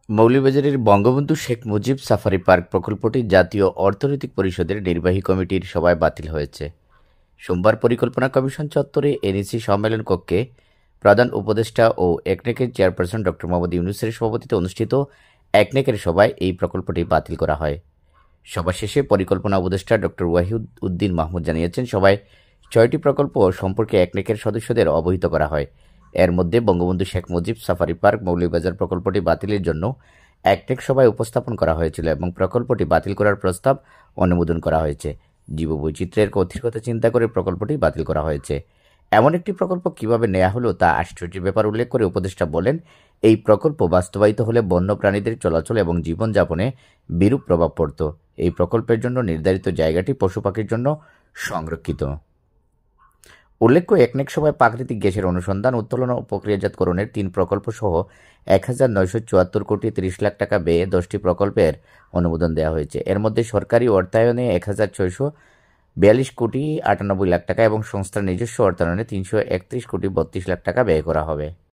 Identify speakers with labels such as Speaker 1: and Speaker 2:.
Speaker 1: মৌলভীবাজারের Bangabandhu Sheikh Mujib safari park প্রকল্পটি জাতীয় অর্থনৈতিক পরিষদের নির্বাহী কমিটির সভায় বাতিল হয়েছে। সোমবার পরিকল্পনা কমিশন চত্বরে এনইসি সম্মেলন কক্ষে প্রধান উপদেষ্টা ও একনেকের চেয়ারপারসন ডক্টর মোহাম্মদ ইউনূসের সভাপতিত্বে অনুষ্ঠিত একনেকের সভায় এই প্রকল্পটি বাতিল করা হয়। সভা শেষে পরিকল্পনা উপদেষ্টা ডক্টর ওয়াহিদ উদ্দিন মাহমুদ জানিয়েছেন, সভায় ৬টি প্রকল্প সম্পর্কে একনেকের সদস্যদের অবহিত করা হয়। এর মধ্যে বঙ্গবন্ধু শেখ মুজিব সাফারি পার্ক মৌলভীবাজার প্রকল্পটি বাতিলের জন্য একনেক সভায় উপস্থাপন করা হয়েছিল এবং প্রকল্পটি বাতিল করার প্রস্তাব অনুমোদন করা হয়েছে। জীববৈচিত্র্যের কথা চিন্তা করে প্রকল্পটি বাতিল করা হয়েছে। এমন একটি প্রকল্প কিভাবে নেওয়া হলো তা আশ্চর্যের ব্যাপার উল্লেখ করে উপদেষ্টা বলেন, এই প্রকল্প বাস্তবায়িত হলে বন্য প্রাণীদের চলাচল এবং জীবনযাপনে বিরূপ প্রভাব পড়ত। এই প্রকল্পের জন্য নির্ধারিত জায়গাটি পশু পাখির জন্য সংরক্ষিত। উল্লেখ্য, একনেক সভায় প্রাকৃতিক গ্যাসের অনুসন্ধান, উত্তোলন ও প্রক্রিয়াজাতকরণের ৩ প্রকল্প সহ ১,৯৭৪ কোটি ৩০ লাখ টাকা ব্যয়ে ১০টি প্রকল্পের অনুমোদন দেওয়া হয়েছে। এর মধ্যে সরকারি অর্থায়নে ১,৬৪২ কোটি ৯৮ লাখ টাকা এবং সংস্থার নিজস্ব অর্থায়নে ৩৩১ কোটি ৩২ লাখ টাকা ব্যয় করা হবে।